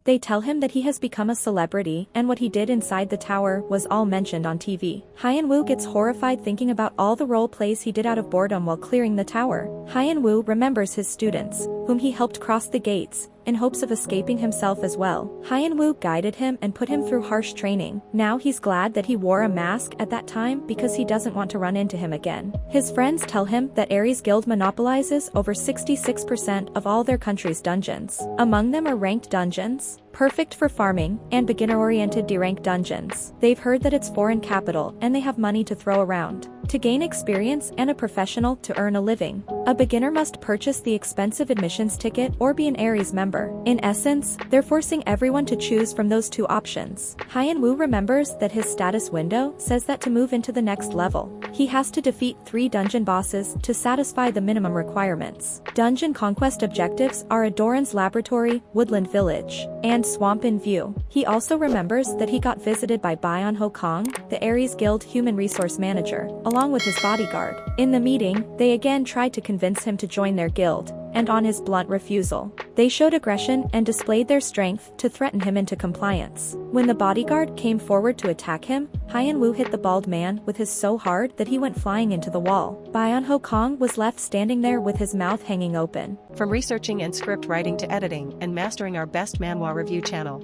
They tell him that he has become a celebrity and what he did inside the tower was all mentioned on TV. Hyun-woo gets horrified thinking about all the role plays he did out of boredom while clearing the tower. Hyun-woo remembers his students, whom he helped cross the gates, in hopes of escaping himself as well. Hyun-woo guided him and put him through harsh training. Now he's glad that he wore a mask at that time because he doesn't want to run into him again. His friends tell him that Ares Guild monopolizes over 66% of all their country's dungeons. Among them are ranked dungeons, perfect for farming, and beginner-oriented D-rank dungeons. They've heard that it's foreign capital and they have money to throw around to gain experience and a professional to earn a living. A beginner must purchase the expensive admissions ticket or be an Ares member. In essence, they're forcing everyone to choose from those two options. Hyun-woo remembers that his status window says that to move into the next level, he has to defeat 3 dungeon bosses to satisfy the minimum requirements. Dungeon conquest objectives are Adoran's Laboratory, Woodland Village, and Swamp in View. He also remembers that he got visited by Byung-ho Kong, the Ares Guild human resource manager, along with his bodyguard. In the meeting, they again tried to convince him to join their guild, and on his blunt refusal, they showed aggression and displayed their strength to threaten him into compliance. When the bodyguard came forward to attack him, Hyun-woo hit the bald man with his so hard that he went flying into the wall. Byung-ho Kong was left standing there with his mouth hanging open. From researching and script writing to editing and mastering our best manhwa review channel,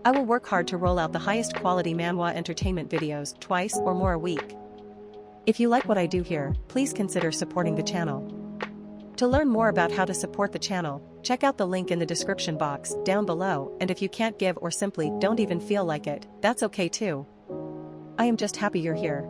I will work hard to roll out the highest quality manhwa entertainment videos twice or more a week. If you like what I do here, please consider supporting the channel. To learn more about how to support the channel, check out the link in the description box down below, and if you can't give or simply don't even feel like it, that's okay too. I am just happy you're here.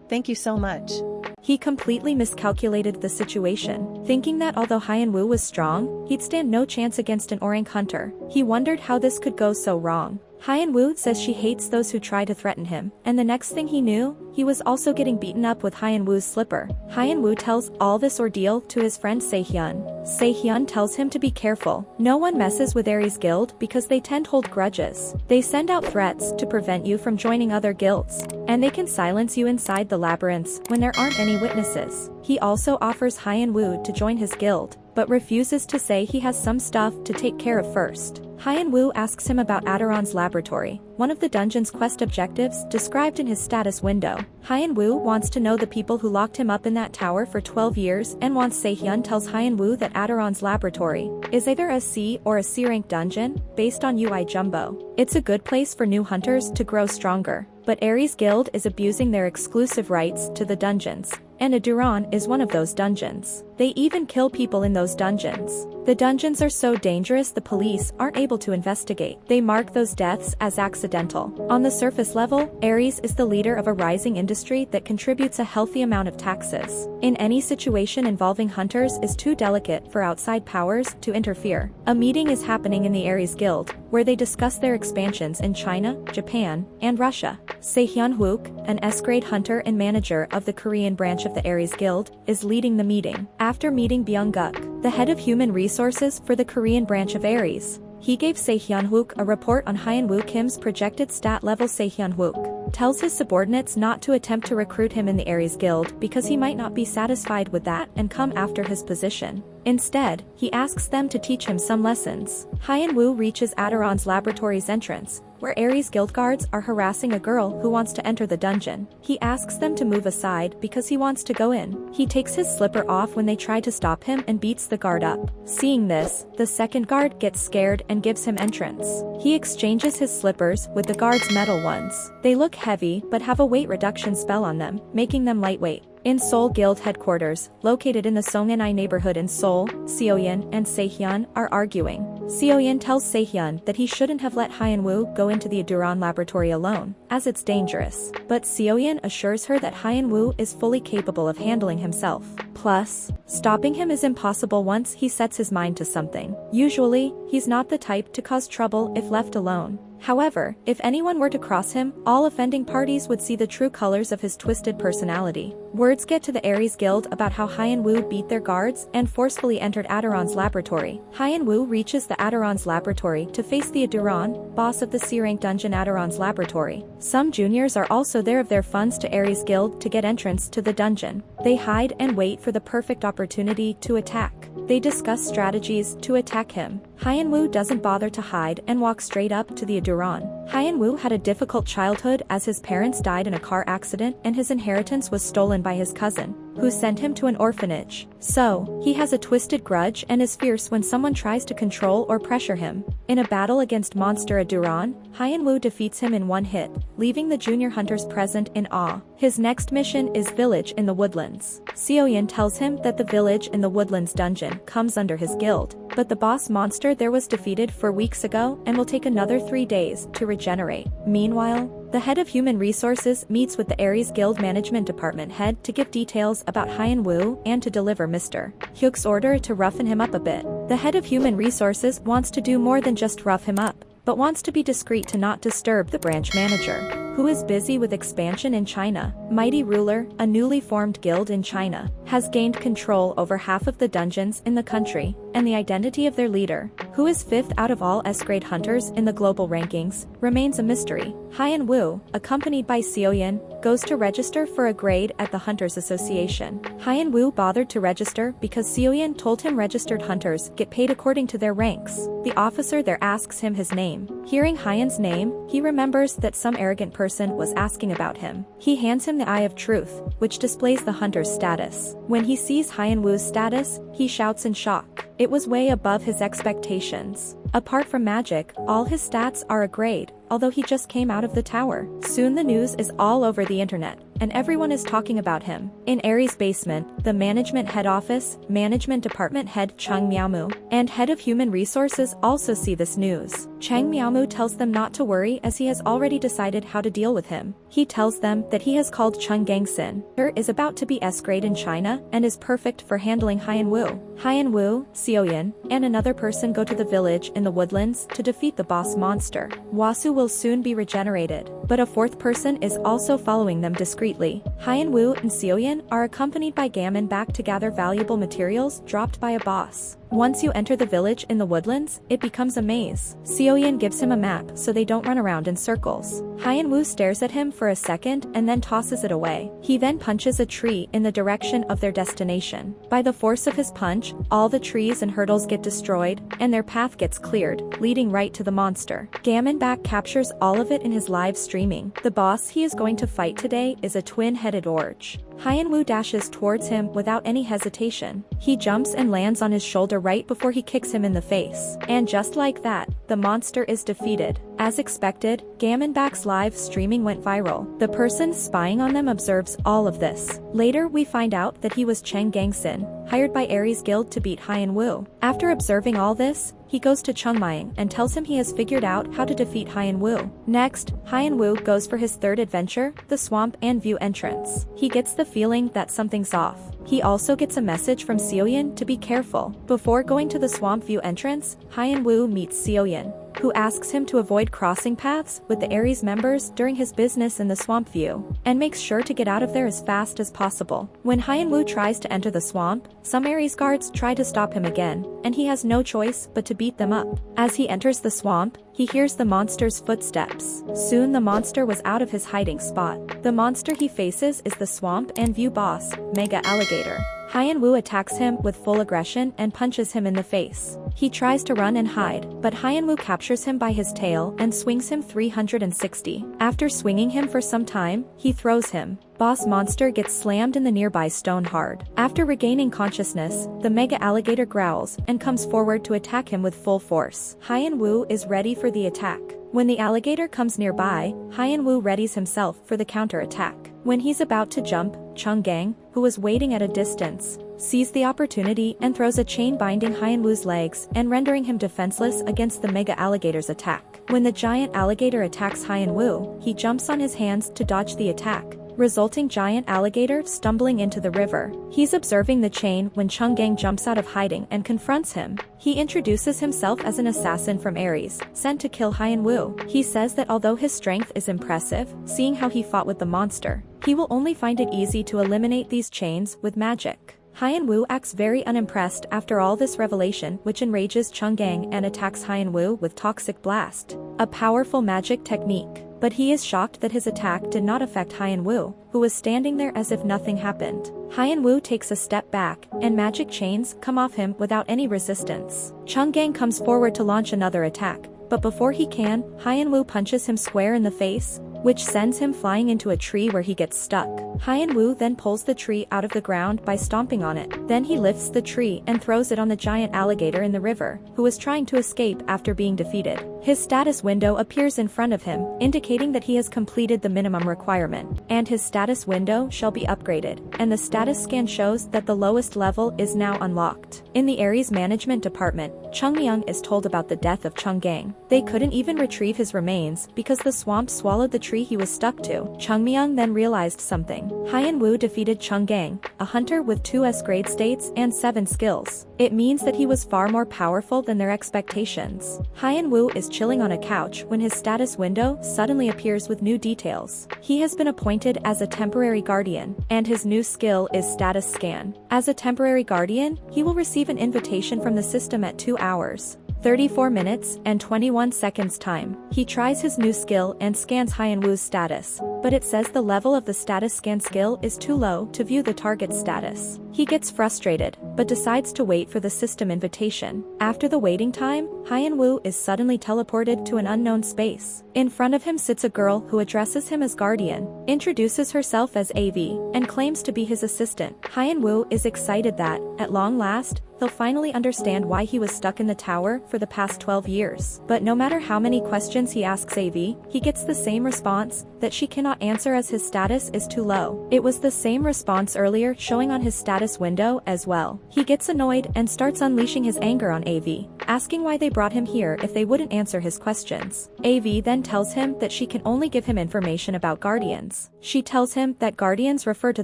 Thank you so much. He completely miscalculated the situation, thinking that although Hyun-woo was strong, he'd stand no chance against an orang hunter. He wondered how this could go so wrong. Hyun-woo says she hates those who try to threaten him, and the next thing he knew, he was also getting beaten up with Hyun-woo's slipper. Hyun-woo tells all this ordeal to his friend Se-hyun. Se-hyun tells him to be careful. No one messes with Ares Guild because they tend to hold grudges. They send out threats to prevent you from joining other guilds, and they can silence you inside the labyrinths when there aren't any witnesses. He also offers Hyun-woo to join his guild, but refuses to say he has some stuff to take care of first. Hyun-woo asks him about Adoran's Laboratory, one of the dungeon's quest objectives described in his status window. Hyun-woo wants to know the people who locked him up in that tower for 12 years, and once Se-hyun tells Hyun-woo that Adoran's Laboratory is either a C or a C-rank dungeon, based on UI Jumbo. It's a good place for new hunters to grow stronger, but Ares Guild is abusing their exclusive rights to the dungeons, and Adoran is one of those dungeons. They even kill people in those dungeons. The dungeons are so dangerous the police aren't able to investigate. They mark those deaths as accidental. On the surface level, Ares is the leader of a rising industry that contributes a healthy amount of taxes. In any situation involving hunters is too delicate for outside powers to interfere. A meeting is happening in the Ares Guild, where they discuss their expansions in China, Japan, and Russia. Se-hyun-wook, an S-grade hunter and manager of the Korean branch of the Ares Guild, is leading the meeting. After meeting Byung-guk, the head of human resources for the Korean branch of Ares, he gave Se-hyun-wook a report on Hyun-woo Kim's projected stat level. Se-hyun-wook tells his subordinates not to attempt to recruit him in the Ares Guild because he might not be satisfied with that and come after his position. Instead, he asks them to teach him some lessons. Hyun-woo reaches Adoran's Laboratory's entrance, where Ares Guild guards are harassing a girl who wants to enter the dungeon. He asks them to move aside because he wants to go in. He takes his slipper off when they try to stop him and beats the guard up. Seeing this, the second guard gets scared and gives him entrance. He exchanges his slippers with the guard's metal ones. They look heavy but have a weight reduction spell on them, making them lightweight. In Seoul Guild headquarters, located in the Songnai neighborhood in Seoul, Se-hyun and Se-hyun are arguing. Se-hyun tells Se-hyun that he shouldn't have let Hyun-woo go into the Adoran Laboratory alone, as it's dangerous. But Se-hyun assures her that Hyun-woo is fully capable of handling himself. Plus, stopping him is impossible once he sets his mind to something. Usually, he's not the type to cause trouble if left alone. However, if anyone were to cross him, all offending parties would see the true colors of his twisted personality. Words get to the Ares Guild about how Hyun-woo beat their guards and forcefully entered Adoran's laboratory. Hyun-woo reaches the Adoran's laboratory to face the Adoran, boss of the C-rank dungeon Adoran's laboratory. Some juniors are also there of their funds to Ares Guild to get entrance to the dungeon. They hide and wait for the perfect opportunity to attack. They discuss strategies to attack him. Hyun-woo doesn't bother to hide and walks straight up to the Aduron. Hyun-woo had a difficult childhood as his parents died in a car accident and his inheritance was stolen by his cousin, who sent him to an orphanage. So, he has a twisted grudge and is fierce when someone tries to control or pressure him. In a battle against monster Aduron, Hyun-woo defeats him in one hit, leaving the junior hunters present in awe. His next mission is Village in the Woodlands. Seo-yeon tells him that the Village in the Woodlands dungeon comes under his guild, but the boss monster there was defeated 4 weeks ago and will take another 3 days to regenerate. Meanwhile, the head of human resources meets with the Aries Guild Management Department head to give details about Hyun-woo and to deliver Mr. Hyuk's order to roughen him up a bit. The head of human resources wants to do more than just rough him up, but wants to be discreet to not disturb the branch manager, who is busy with expansion in China. Mighty Ruler, a newly formed guild in China, has gained control over half of the dungeons in the country, and the identity of their leader, who is 5th out of all S-grade hunters in the global rankings, remains a mystery. Hyun-woo, accompanied by Seo-yeon, goes to register for a grade at the Hunters Association. Hyun-woo bothered to register because Seo-yeon told him registered hunters get paid according to their ranks. The officer there asks him his name. Hearing Hyun's name, he remembers that some arrogant person was asking about him. He hands him the Eye of Truth, which displays the hunter's status. When he sees Hyun-woo's status, he shouts in shock. It was way above his expectations. Apart from magic, all his stats are a grade, although he just came out of the tower. Soon the news is all over the internet, and everyone is talking about him. In Aries' basement, the management head office, management department head Chung Miaomu, and head of human resources also see this news. Chang Miaomu tells them not to worry as he has already decided how to deal with him. He tells them that he has called Chung Gangsin, who is about to be S-grade in China and is perfect for handling Hyun-woo. Hyun-woo, Seo-yeon, and another person go to the village in the woodlands to defeat the boss monster. Wasu will soon be regenerated, but a 4th person is also following them discreetly. Hyun-woo and Seo-yeon are accompanied by Gammon back to gather valuable materials dropped by a boss. Once you enter the village in the woodlands, it becomes a maze. Seo-yeon gives him a map so they don't run around in circles. Hyun-woo stares at him for a second and then tosses it away. He then punches a tree in the direction of their destination. By the force of his punch, all the trees and hurdles get destroyed, and their path gets cleared, leading right to the monster. Gammon back captures all of it in his live streaming. The boss he is going to fight today is a twin-headed orge. Hyun-woo dashes towards him without any hesitation. He jumps and lands on his shoulder right before he kicks him in the face. And just like that, the monster is defeated. As expected, Gammonback's live streaming went viral. The person spying on them observes all of this. Later we find out that he was Cheng Gangsin, hired by Aries Guild to beat Hyun-woo. After observing all this, he goes to Chung Maying and tells him he has figured out how to defeat Hyun-woo. Next, Hyun-woo goes for his 3rd adventure, the Swamp and View entrance. He gets the feeling that something's off. He also gets a message from Seo-yeon to be careful. Before going to the Swamp View entrance, Hyun-woo meets Seo-yeon, who asks him to avoid crossing paths with the Aries members during his business in the Swamp View, and makes sure to get out of there as fast as possible. When Hyun-woo tries to enter the swamp, some Aries guards try to stop him again, and he has no choice but to beat them up. As he enters the swamp, he hears the monster's footsteps. Soon the monster was out of his hiding spot. The monster he faces is the Swamp and View boss, Mega Alligator. Hyun-woo attacks him with full aggression and punches him in the face. He tries to run and hide, but Hyun-woo captures him by his tail and swings him 360. After swinging him for some time, he throws him. Boss monster gets slammed in the nearby stone hard. After regaining consciousness, the Mega Alligator growls and comes forward to attack him with full force. Hyun-woo is ready for the attack. When the alligator comes nearby, Hyun-woo readies himself for the counter-attack. When he's about to jump, Chung Gang, who was waiting at a distance, sees the opportunity and throws a chain binding Hyun-woo's legs and rendering him defenseless against the Mega Alligator's attack. When the giant alligator attacks Hyun-woo, he jumps on his hands to dodge the attack, resulting giant alligator stumbling into the river. He's observing the chain when Chung Gang jumps out of hiding and confronts him. He introduces himself as an assassin from Aries, sent to kill Hyun-woo. He says that although his strength is impressive, seeing how he fought with the monster, he will only find it easy to eliminate these chains with magic. Hyun-woo acts very unimpressed after all this revelation, which enrages Chung Gang and attacks Hyun-woo with Toxic Blast, a powerful magic technique. but he is shocked that his attack did not affect Hyun-woo, who was standing there as if nothing happened. Hyun-woo takes a step back, and magic chains come off him without any resistance. Chung-gang comes forward to launch another attack, but before he can, Hyun-woo punches him square in the face, which sends him flying into a tree where he gets stuck. Hyun-woo then pulls the tree out of the ground by stomping on it. Then he lifts the tree and throws it on the giant alligator in the river, who was trying to escape after being defeated. His status window appears in front of him, indicating that he has completed the minimum requirement, and his status window shall be upgraded, and the status scan shows that the lowest level is now unlocked. In the Ares management department, Chung Myung is told about the death of Chung Gang. They couldn't even retrieve his remains because the swamp swallowed the tree he was stuck to. Chung Myung then realized something. Hyun-woo defeated Chung Gang, a hunter with 2S grade states and 7 skills. It means that he was far more powerful than their expectations. Hyun-woo is chilling on a couch when his status window suddenly appears with new details. He has been appointed as a temporary guardian, and his new skill is status scan. As a temporary guardian, he will receive an invitation from the system at 2 hours. 34 minutes and 21 seconds time. He tries his new skill and scans Hyun-woo's status, but it says the level of the status scan skill is too low to view the target's status. He gets frustrated, but decides to wait for the system invitation. After the waiting time, Hyun-woo is suddenly teleported to an unknown space. In front of him sits a girl who addresses him as guardian, introduces herself as AV, and claims to be his assistant. Hyun-woo is excited that, at long last, he'll finally understand why he was stuck in the tower for the past 12 years. But no matter how many questions he asks AV, he gets the same response, that she cannot answer as his status is too low. It was the same response earlier showing on his status window as well. He gets annoyed and starts unleashing his anger on AV, asking why they brought him here if they wouldn't answer his questions. AV then tells him that she can only give him information about guardians. She tells him that guardians refer to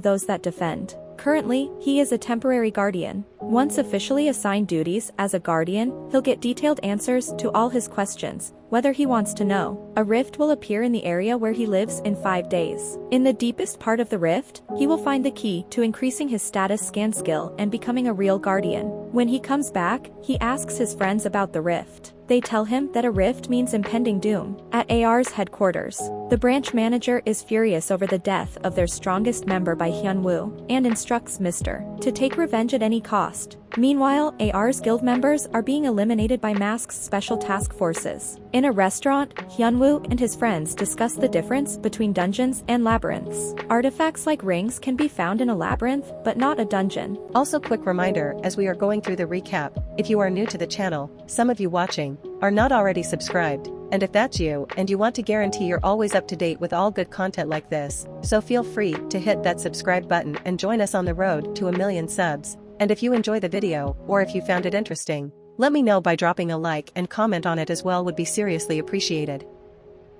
those that defend. Currently, he is a temporary guardian. Once officially assigned duties as a guardian, he'll get detailed answers to all his questions, whether he wants to know. A rift will appear in the area where he lives in 5 days. In the deepest part of the rift, he will find the key to increasing his status scan skill and becoming a real guardian. When he comes back, he asks his friends about the rift. They tell him that a rift means impending doom. At AR's headquarters, the branch manager is furious over the death of their strongest member by Hyun-woo, and instructs Mr. to take revenge at any cost. Meanwhile, AR's guild members are being eliminated by Mask's special task forces. In a restaurant, Hyun-woo and his friends discuss the difference between dungeons and labyrinths. Artifacts like rings can be found in a labyrinth, but not a dungeon. Also, quick reminder as we are going through the recap, if you are new to the channel, some of you watching are not already subscribed, and if that's you and you want to guarantee you're always up to date with all good content like this, so feel free to hit that subscribe button and join us on the road to 1 million subs. And if you enjoy the video, or if you found it interesting, let me know by dropping a like and comment on it as well, would be seriously appreciated.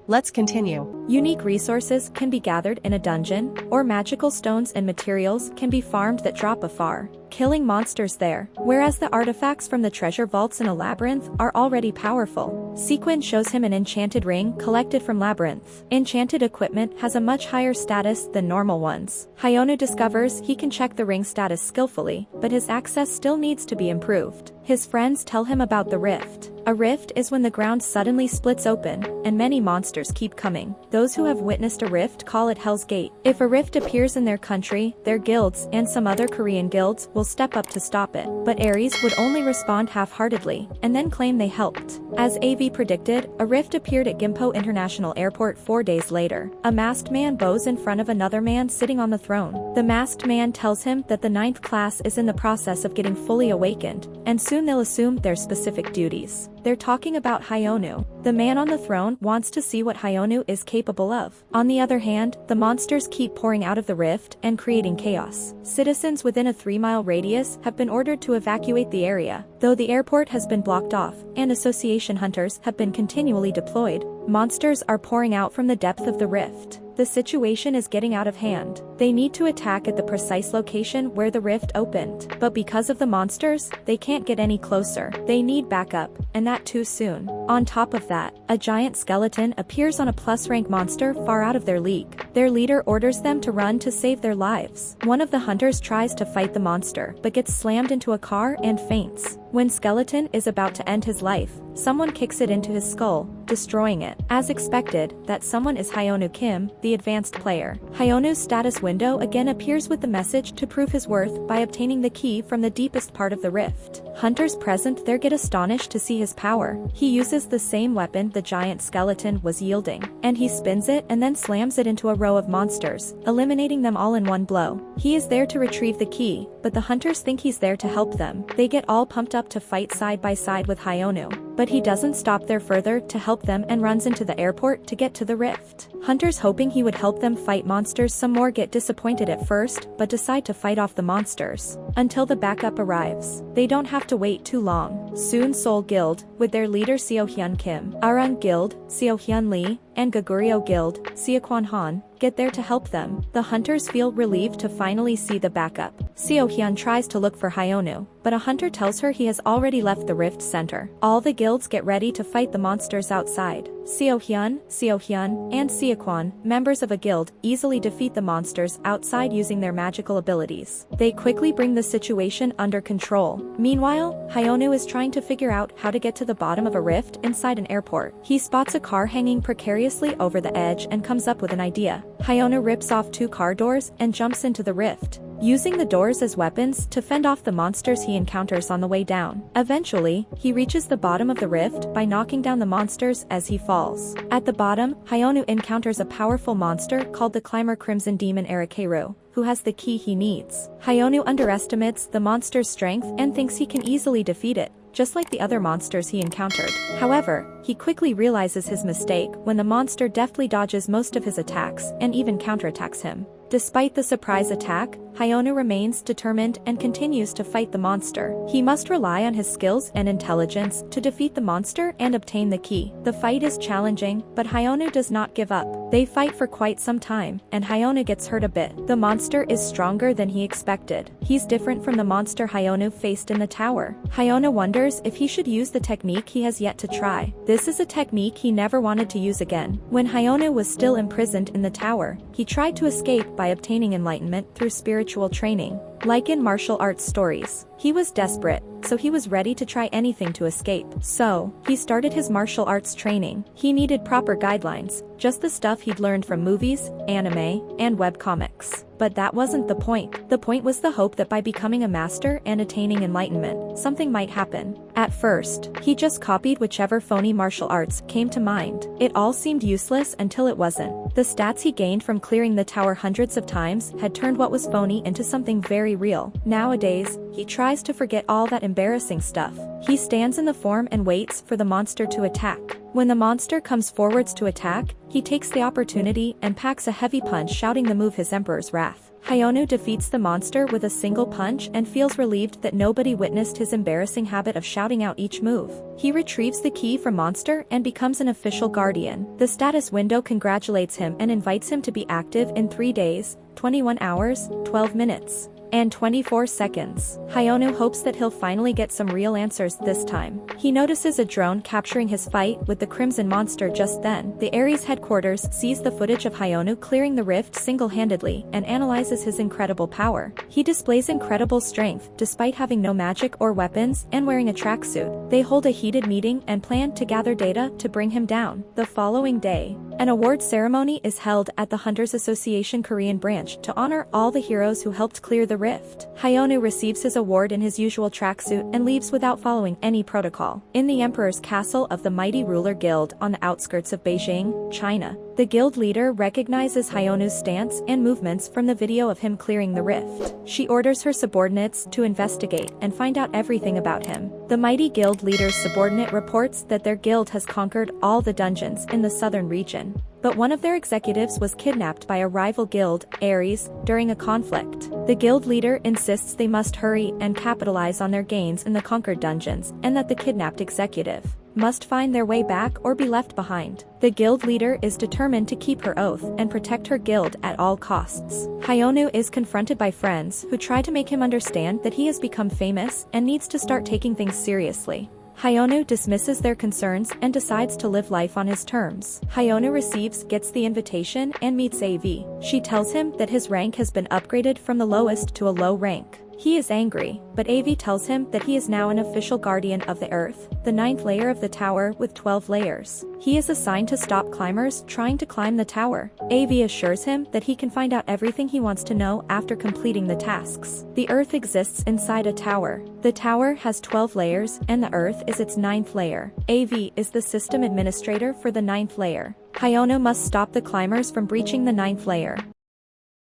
Let's continue. Unique resources can be gathered in a dungeon, or magical stones and materials can be farmed that drop afar, killing monsters there, whereas the artifacts from the treasure vaults in a labyrinth are already powerful. Sequin shows him an enchanted ring collected from labyrinth. Enchanted equipment has a much higher status than normal ones. Hyonu discovers he can check the ring status skillfully, but his access still needs to be improved. His friends tell him about the rift. A rift is when the ground suddenly splits open, and many monsters keep coming. Those who have witnessed a rift call it Hell's Gate. If a rift appears in their country, their guilds and some other Korean guilds will step up to stop it. But Ares would only respond half-heartedly, and then claim they helped. As AV predicted, a rift appeared at Gimpo International Airport 4 days later. A masked man bows in front of another man sitting on the throne. The masked man tells him that the 9th class is in the process of getting fully awakened, and soon they'll assume their specific duties. They're talking about Hyonu. The man on the throne wants to see what Hyonu is capable of. On the other hand, the monsters keep pouring out of the rift and creating chaos. Citizens within a 3-mile radius have been ordered to evacuate the area, though the airport has been blocked off, and association hunters have been continually deployed. Monsters are pouring out from the depth of the rift. The situation is getting out of hand. They need to attack at the precise location where the rift opened. But because of the monsters, they can't get any closer. They need backup, and that too soon. On top of that, a giant skeleton appears on a plus rank monster far out of their league. Their leader orders them to run to save their lives. One of the hunters tries to fight the monster, but gets slammed into a car and faints. When Skeleton is about to end his life, someone kicks it into his skull, destroying it. As expected, that someone is Hyonu Kim, the advanced player. Hyonu's status window again appears with the message to prove his worth by obtaining the key from the deepest part of the rift. Hunters present there get astonished to see his power. He uses the same weapon the giant skeleton was yielding, and he spins it and then slams it into a row of monsters, eliminating them all in one blow. He is there to retrieve the key, but the hunters think he's there to help them. They get all pumped up to fight side by side with Hyonu, but he doesn't stop there further to help them and runs into the airport to get to the rift. Hunters hoping he would help them fight monsters some more get disappointed at first, but decide to fight off the monsters until the backup arrives. They don't have to wait too long. Soon Seoul Guild, with their leader Seo Hyun Kim, Arang Guild, Seo Hyun Lee, and Goguryeo Guild, Seokwon Han, get there to help them. The hunters feel relieved to finally see the backup. Seo Hyun tries to look for Hyonu, but a hunter tells her he has already left the rift center. All the guilds get ready to fight the monsters outside. Seo Hyun, and Seokwon, members of a guild, easily defeat the monsters outside using their magical abilities. They quickly bring the situation under control. Meanwhile, Hyonu is trying to figure out how to get to the bottom of a rift inside an airport. He spots a car hanging precariously over the edge and comes up with an idea. Hyonu rips off 2 car doors and jumps into the rift, using the doors as weapons to fend off the monsters he encounters on the way down. Eventually, he reaches the bottom of the rift by knocking down the monsters as he falls. At the bottom, Hyonu encounters a powerful monster called the Climber Crimson Demon Erikeru, who has the key he needs. Hyonu underestimates the monster's strength and thinks he can easily defeat it, just like the other monsters he encountered. However, he quickly realizes his mistake when the monster deftly dodges most of his attacks and even counterattacks him. Despite the surprise attack, Hyonu remains determined and continues to fight the monster. He must rely on his skills and intelligence to defeat the monster and obtain the key. The fight is challenging, but Hyonu does not give up. They fight for quite some time, and Hyonu gets hurt a bit. The monster is stronger than he expected. He's different from the monster Hyonu faced in the tower. Hyonu wonders if he should use the technique he has yet to try. This is a technique he never wanted to use again. When Hyonu was still imprisoned in the tower, he tried to escape by obtaining enlightenment through spiritual training. Like in martial arts stories, he was desperate, so he was ready to try anything to escape. So, he started his martial arts training. He needed proper guidelines, just the stuff he'd learned from movies, anime, and webcomics. But that wasn't the point. The point was the hope that by becoming a master and attaining enlightenment, something might happen. At first, he just copied whichever phony martial arts came to mind. It all seemed useless until it wasn't. The stats he gained from clearing the tower hundreds of times had turned what was phony into something very real. Nowadays, he tries to forget all that embarrassing stuff. He stands in the form and waits for the monster to attack. When the monster comes forwards to attack, he takes the opportunity and packs a heavy punch, shouting the move his Emperor's Wrath. Hyonu defeats the monster with a single punch and feels relieved that nobody witnessed his embarrassing habit of shouting out each move. He retrieves the key from monster and becomes an official guardian. The status window congratulates him and invites him to be active in 3 days, 21 hours, 12 minutes, and 24 seconds. Hyonu hopes that he'll finally get some real answers this time. He notices a drone capturing his fight with the Crimson Monster just then. The Ares headquarters sees the footage of Hyonu clearing the rift single-handedly and analyzes his incredible power. He displays incredible strength despite having no magic or weapons and wearing a tracksuit. They hold a heated meeting and plan to gather data to bring him down. The following day, an award ceremony is held at the Hunters Association Korean branch to honor all the heroes who helped clear the rift. Hyonu receives his award in his usual tracksuit and leaves without following any protocol. In the Emperor's castle of the Mighty Ruler Guild on the outskirts of Beijing, China, the guild leader recognizes Hyonu's stance and movements from the video of him clearing the rift. She orders her subordinates to investigate and find out everything about him. The mighty guild leader's subordinate reports that their guild has conquered all the dungeons in the southern region. But one of their executives was kidnapped by a rival guild, Ares, during a conflict. The guild leader insists they must hurry and capitalize on their gains in the conquered dungeons, and that the kidnapped executive must find their way back or be left behind. The guild leader is determined to keep her oath and protect her guild at all costs. Hyonu is confronted by friends who try to make him understand that he has become famous and needs to start taking things seriously. Hyonu dismisses their concerns and decides to live life on his terms. Hyonu gets the invitation and meets AV. She tells him that his rank has been upgraded from the lowest to a low rank. He is angry, but AV tells him that he is now an official guardian of the Earth, the 9th layer of the tower with 12 layers. He is assigned to stop climbers trying to climb the tower. AV assures him that he can find out everything he wants to know after completing the tasks. The Earth exists inside a tower. The tower has 12 layers and the Earth is its 9th layer. AV is the system administrator for the 9th layer. Hyonu must stop the climbers from breaching the 9th layer.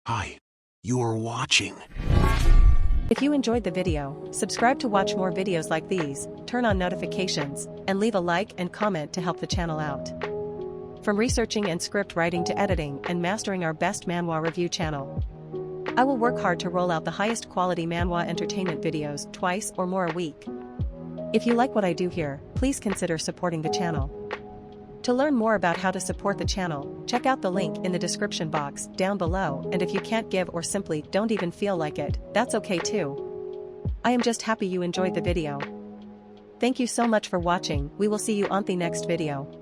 Hi. You are watching. If you enjoyed the video, subscribe to watch more videos like these, turn on notifications, and leave a like and comment to help the channel out. From researching and script writing to editing and mastering our best manhwa review channel, I will work hard to roll out the highest quality manhwa entertainment videos twice or more a week. If you like what I do here, please consider supporting the channel. To learn more about how to support the channel, check out the link in the description box down below, and if you can't give or simply don't even feel like it, that's okay too. I am just happy you enjoyed the video. Thank you so much for watching. We will see you on the next video.